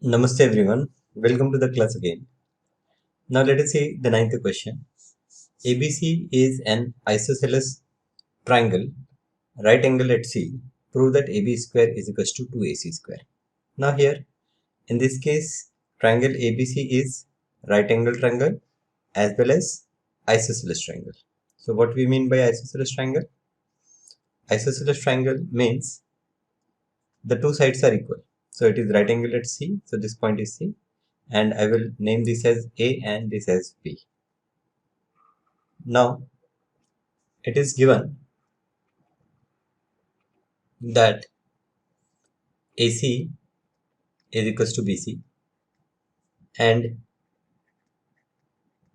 Namaste everyone, welcome to the class again. Now let us see the ninth question. ABC is an isosceles triangle, right angle at C. Prove that AB square is equal to 2AC square. Now here, in this case, triangle ABC is right angle triangle as well as isosceles triangle. So what we mean by isosceles triangle? Isosceles triangle means the two sides are equal. So it is right angle at C. So this point is C. And I will name this as A and this as B. Now it is given that AC is equals to BC and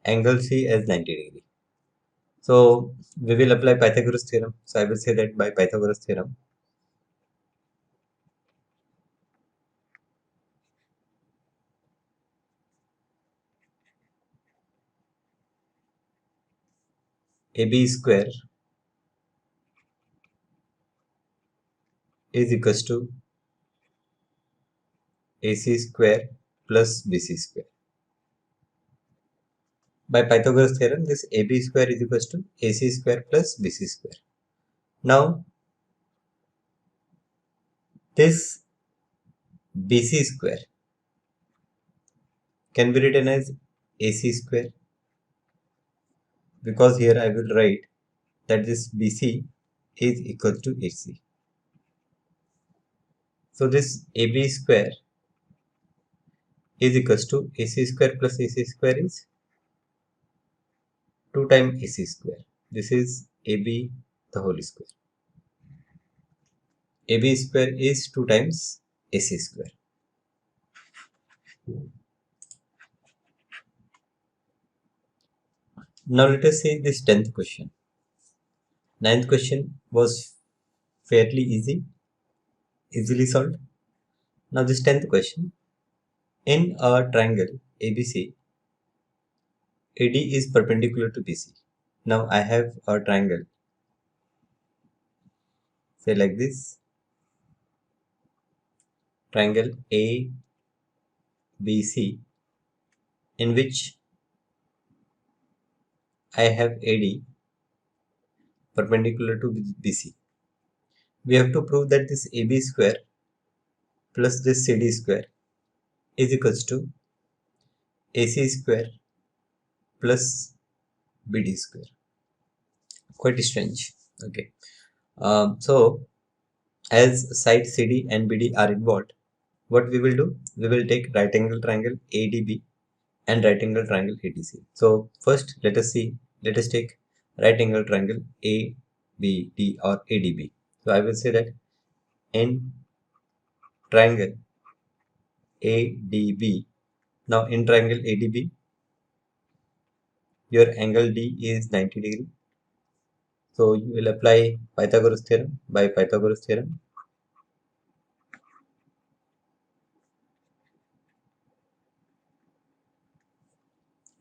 angle C as 90 degree. So we will apply Pythagoras theorem. So I will say that by Pythagoras theorem, AB square is equals to AC square plus BC square. By Pythagoras theorem, this AB square is equals to AC square plus BC square. Now this BC square can be written as AC square, because here I will write that this BC is equal to AC. So this AB square is equals to AC square plus AC square is 2 times AC square. This is AB the whole square. AB square is 2 times AC square. Now let us see this 10th question. 9th question was fairly easily solved. Now this 10th question. In a triangle ABC, AD is perpendicular to BC. Now I have a triangle, say like this, triangle ABC, in which I have AD perpendicular to BC. We have to prove that this AB square plus this CD square is equals to AC square plus BD square. Quite strange. Okay. So as side CD and BD are involved, what we will do? We will take right angle triangle ADB and right angle triangle ADC. So first let us see. Let us take right angle triangle ABD or ADB. So I will say that in triangle ADB. Now in triangle ADB, your angle D is 90 degree. So you will apply Pythagoras theorem. By Pythagoras theorem,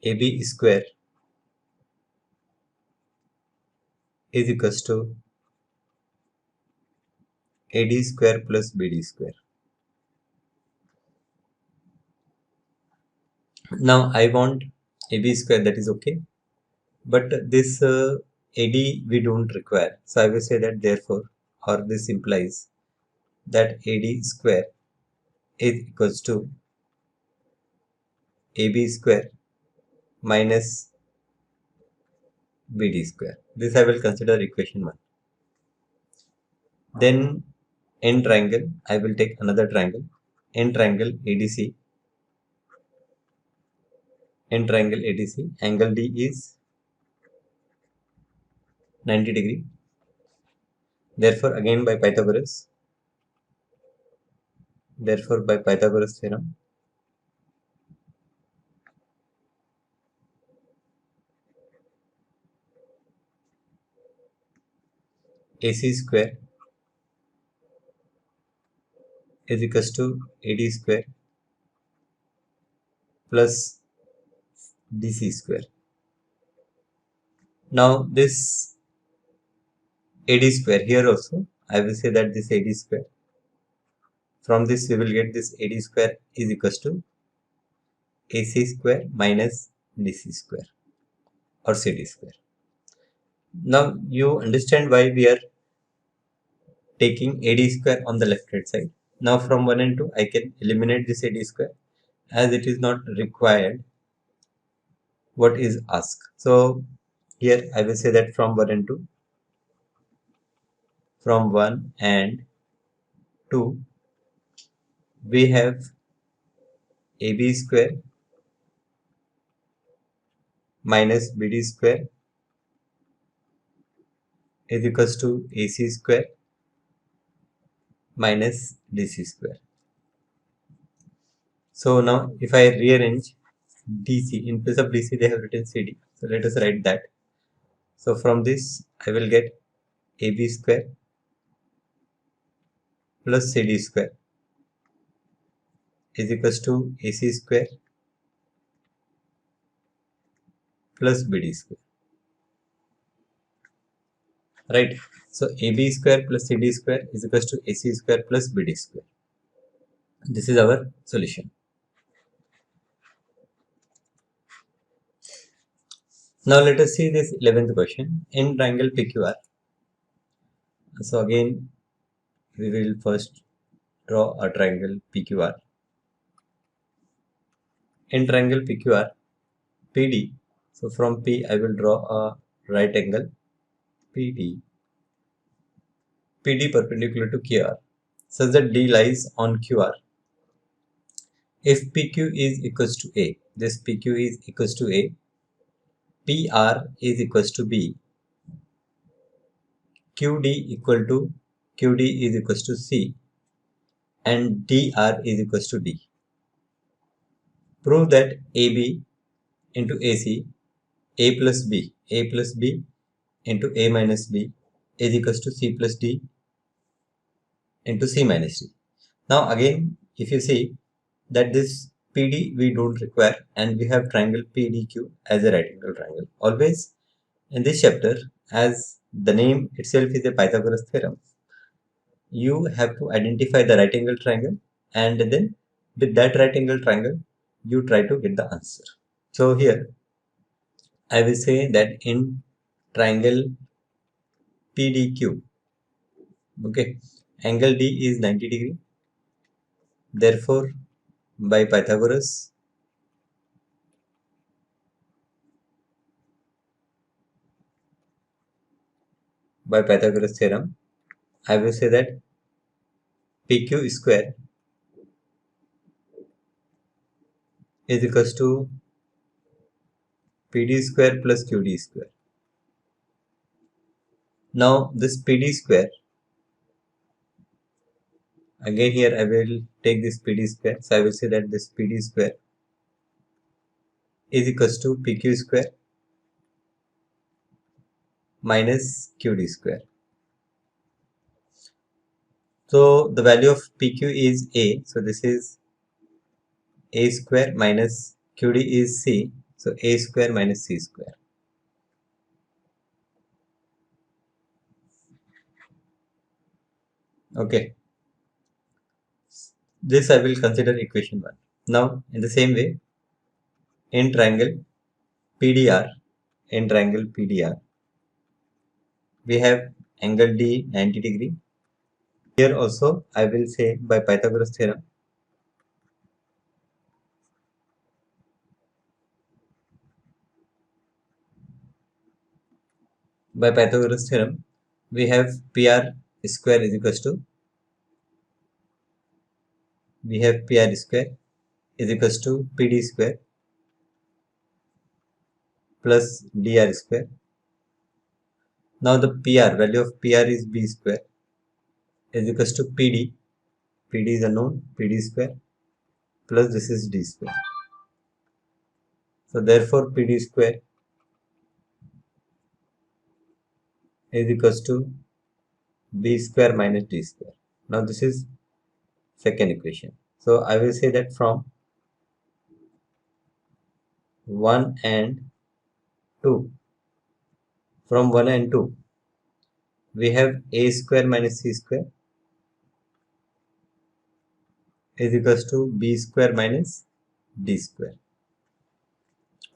AB square is equals to AD square plus BD square. Now I want AB square, that is okay. But this AD we don't require. So I will say that therefore, or this implies that AD square is equals to AB square minus BD square. This I will consider equation 1. Then in triangle, I will take another triangle. In triangle ADC, angle D is 90 degree. Therefore, again by Pythagoras theorem, AC square is equals to AD square plus DC square. Now this AD square here also, I will say that this AD square From this we will get this AD square is equals to AC square minus DC square or CD square. Now you understand why we are taking AD square on the left hand side. Now from 1 and 2 I can eliminate this AD square as it is not required what is asked. So here I will say that from 1 and 2, from 1 and 2 we have AB square minus BD square is equals to AC square minus DC square. So now if I rearrange DC, in place of DC they have written CD. So let us write that. So from this I will get AB square plus CD square is equals to AC square plus BD square. Right. So AB square plus CD square is equals to AC square plus BD square. This is our solution. Now let us see this 11th question in triangle PQR. So again we will first draw a triangle PQR. In triangle PQR, PD, so from P I will draw a right angle PD, PD perpendicular to QR, such that D lies on QR. If PQ is equals to A, this PQ is equals to A, PR is equals to B, QD equal to QD is equals to C, and DR is equals to D. Prove that AB into AC, A plus B into A minus B is equals to C plus D into C minus D. Now again, if you see that this PD we don't require and we have triangle PDQ as a right angle triangle. Always in this chapter, as the name itself is a Pythagoras theorem, you have to identify the right angle triangle and then with that right angle triangle you try to get the answer. So here I will say that in triangle PDQ, okay, angle D is 90 degree. Therefore, by Pythagoras theorem, I will say that PQ square is equals to PD square plus QD square. Now this PD square, again here I will take this PD square. So I will say that this PD square is equals to PQ square minus QD square. So the value of PQ is A. So this is A square minus QD is C. So A square minus C square. Okay. This I will consider equation 1. Now in the same way, in triangle PDR, we have angle D 90 degree. Here also I will say by Pythagoras theorem, we have PR square is equals to PD square plus DR square. Now the value of PR is B square is equals to PD. PD is unknown, PD square plus this is D square. So therefore PD square is equals to B square minus D square. Now this is second equation. So I will say that from 1 and 2, we have A square minus C square is equals to b square minus d square.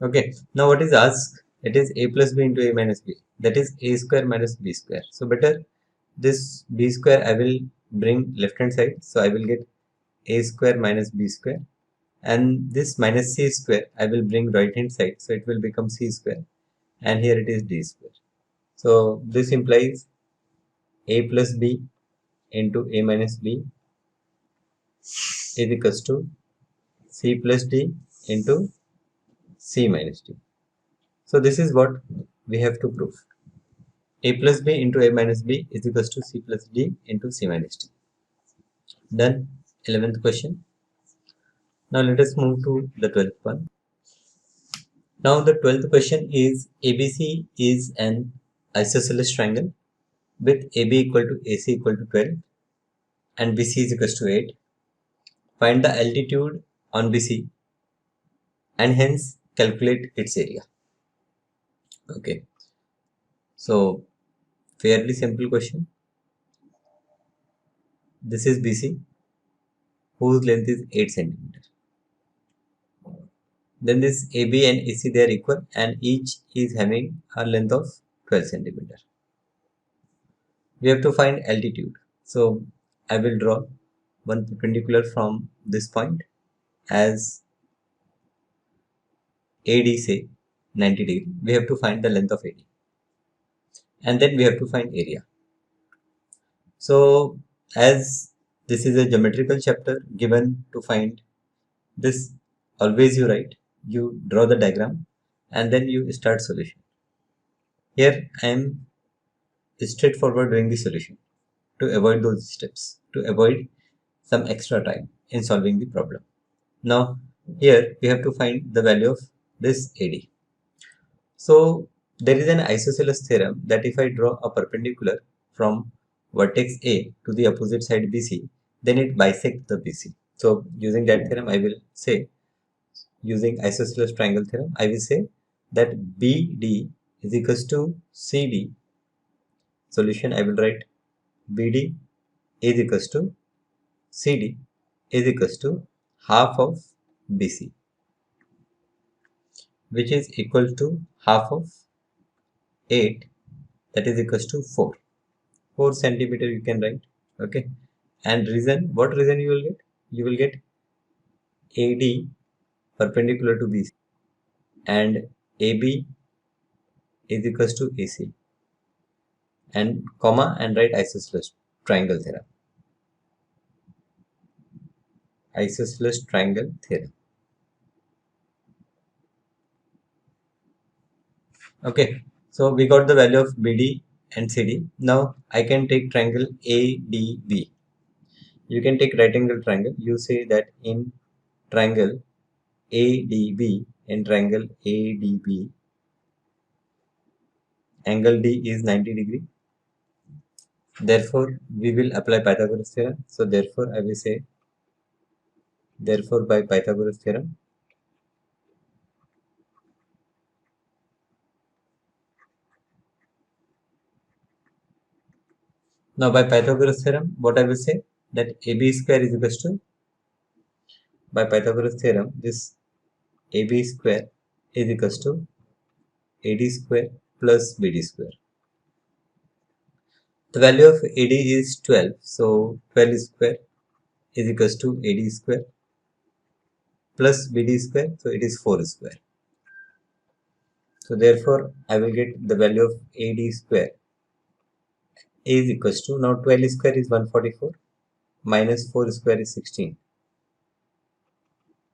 Okay, now what is asked? It is a plus b into a minus b, that is a square minus b square. So better this b square I will bring left hand side, so I will get a square minus b square, and this minus c square I will bring right hand side, so it will become c square, and here it is d square. So this implies a plus b into a minus b is equals to c plus d into c minus d. So this is what we have to prove. A plus b into a minus b is equals to c plus d into c minus d. Done. 11th question. Now let us move to the 12th one. Now the 12th question is ABC is an isosceles triangle with AB equal to AC equal to 12 and BC is equals to 8. Find the altitude on BC and hence calculate its area. Okay, so fairly simple question. This is BC whose length is 8 centimeter. Then this AB and AC, they are equal and each is having a length of 12 centimeter. We have to find altitude. So I will draw one perpendicular from this point as AD, say 90 degree. We have to find the length of AD and then we have to find area. So as this is a geometrical chapter given to find this, always you draw the diagram and then you start solution. Here I am straightforward doing the solution to avoid those steps, to avoid some extra time in solving the problem. Now here we have to find the value of this AD. So there is an isosceles theorem that if I draw a perpendicular from vertex A to the opposite side BC, then it bisects the BC. So using that theorem, I will say, using isosceles triangle theorem, I will say that BD is equals to CD. Solution, I will write BD is equals to CD is equals to half of BC, which is equal to half of 8, that is equals to 4. 4 centimeter you can write. Okay, and reason, what reason you will get? You will get AD perpendicular to BC and AB is equals to AC and comma and write isosceles triangle theorem. Isosceles triangle theorem. Okay, so we got the value of BD and CD. Now I can take triangle ADB. You can take right angle triangle. You say that in triangle ADB, in triangle ADB, angle D is 90 degree. Therefore, we will apply Pythagoras theorem. So therefore, I will say, therefore by Pythagoras theorem, now by Pythagoras theorem, what I will say, that AB square is equals to, by Pythagoras theorem, this AB square is equals to AD square plus BD square. The value of AD is 12. So 12 square is equals to AD square plus BD square. So it is 4 square. So therefore, I will get the value of AD square is equals to, now 12 square is 144 minus 4 square is 16.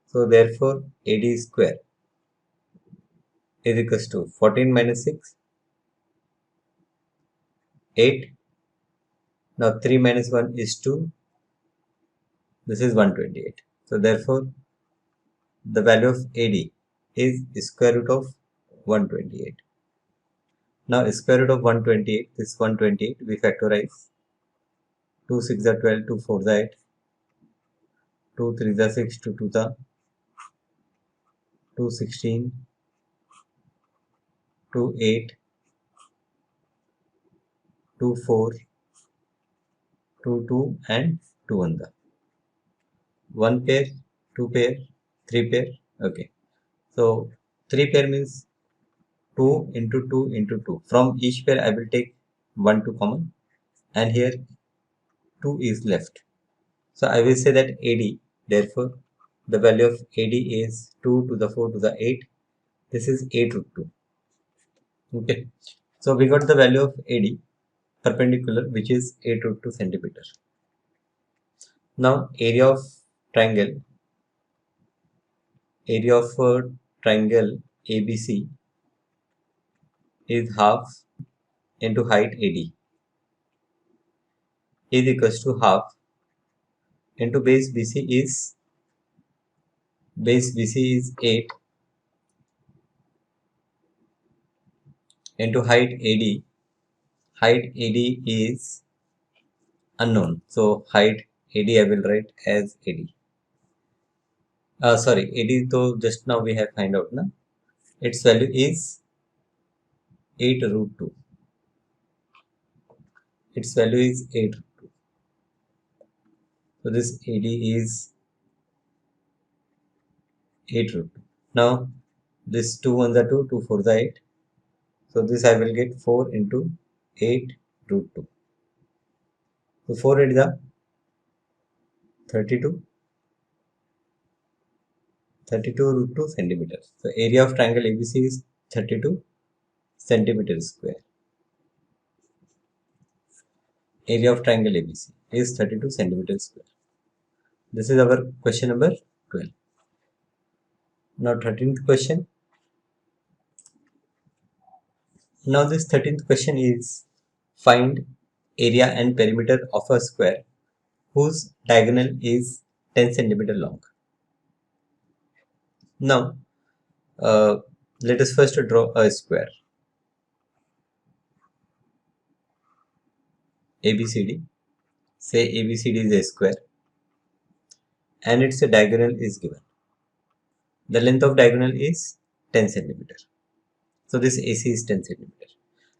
So therefore AD square is equals to 14 minus 6, 8. Now 3 minus 1 is 2. This is 128. So therefore the value of AD is square root of 128. Now square root of 128, this 128 we factorize. 2 6 are 12, 2 4 are 8, 2 3 are 6, 2 2 are 2 16, 2 8, 2 4, 2 2 and 2 1. 1 pair, 2 pair, 3 pair. Okay, so 3 pair means 2 into 2 into 2. From each pair I will take 1 to common, and here 2 is left. So I will say that AD, therefore the value of AD is 2 to the 4 to the 8. This is 8 root 2. Okay, so we got the value of AD perpendicular, which is 8 root 2 centimeter. Now area of triangle ABC is half into height AD is equals to half into base BC is 8 into height AD. Height AD is unknown, so height AD I will write as AD. Sorry, AD though just now we have find out na. Its value is 8 root 2. Its value is 8 root 2. So this AD is 8 root 2. Now this 2 1 the 2, 2 4 the 8. So this I will get 4 into 8 root 2. So 4 8 the 32. 32 root 2 centimeters. So area of triangle ABC is 32 centimeters square. Area of triangle ABC is 32 centimeters square. This is our question number 12. Now 13th question. Now this 13th question is find area and perimeter of a square whose diagonal is 10 centimeter long. Now let us first draw a square ABCD. Say ABCD is a square and its diagonal is given. The length of diagonal is 10 centimeter. So this AC is 10 centimeter.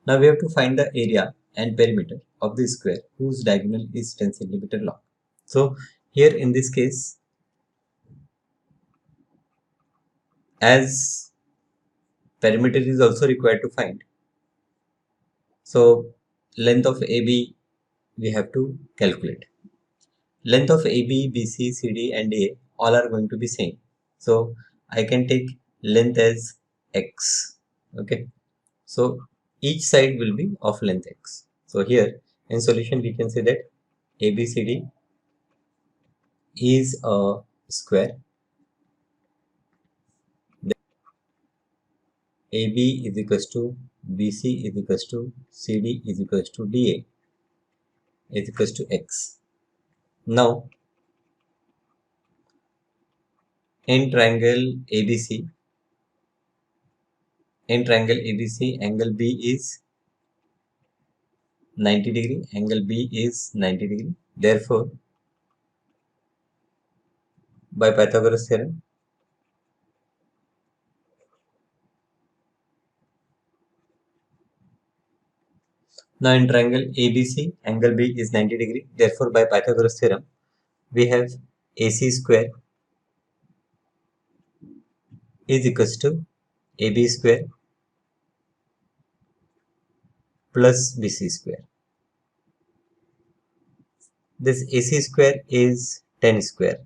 Now we have to find the area and perimeter of the square whose diagonal is 10 centimeter long. So here in this case, as perimeter is also required to find, so length of AB we have to calculate. Length of AB, BC, CD and A all are going to be same. So I can take length as X. Okay. So each side will be of length X. So here in solution we can say that ABCD is a square. AB is equals to BC is equals to CD is equals to DA is equals to X. Now in triangle ABC, angle B is 90 degree, angle B is 90 degree. Therefore, by Pythagoras theorem, now in triangle ABC, angle B is 90 degree. Therefore, by Pythagoras theorem, we have AC square is equals to AB square plus BC square. This AC square is 10 square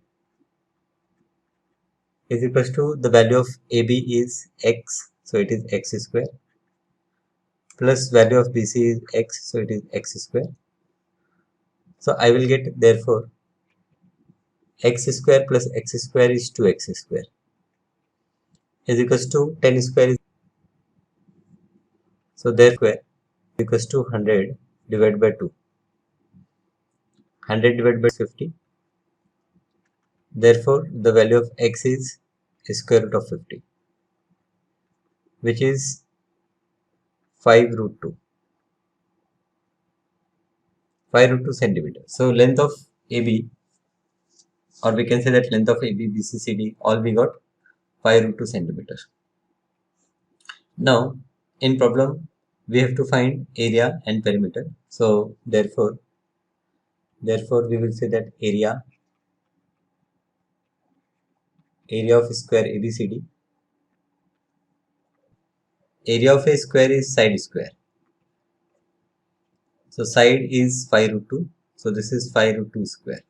is equals to the value of AB is X, so it is X square plus value of BC is X, so it is X square. So I will get therefore X square plus X square is 2X square is equals to 10 square is, so therefore is equals to 100 divided by 2. 100 divided by 50. Therefore the value of X is square root of 50, which is 5 root 2. 5 root 2 centimeter. So length of AB, or we can say that length of AB, BC, CD, all we got 5 root 2 centimeters. Now in problem we have to find area and perimeter. So therefore we will say that area area of square ABCD. Area of a square is side square. So side is 5 root 2. So this is 5 root 2 square.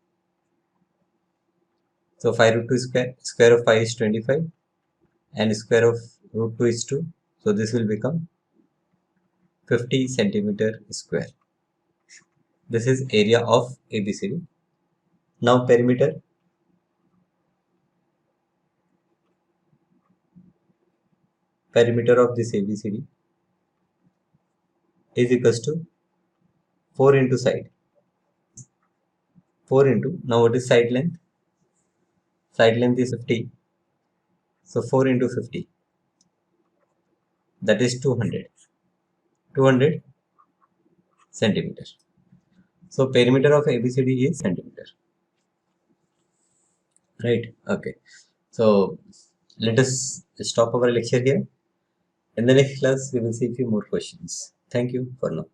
So 5 root 2 square, square of 5 is 25 and square of root 2 is 2. So this will become 50 centimeter square. This is area of ABCD. Now perimeter. Perimeter of this ABCD is equals to 4 into side. 4 into, now what is side length? Side length is 50. So 4 into 50. That is 200. 200 centimeter. So perimeter of ABCD is centimeter. Right? Okay. So let us stop our lecture here. In the next class, we will see a few more questions. Thank you for now.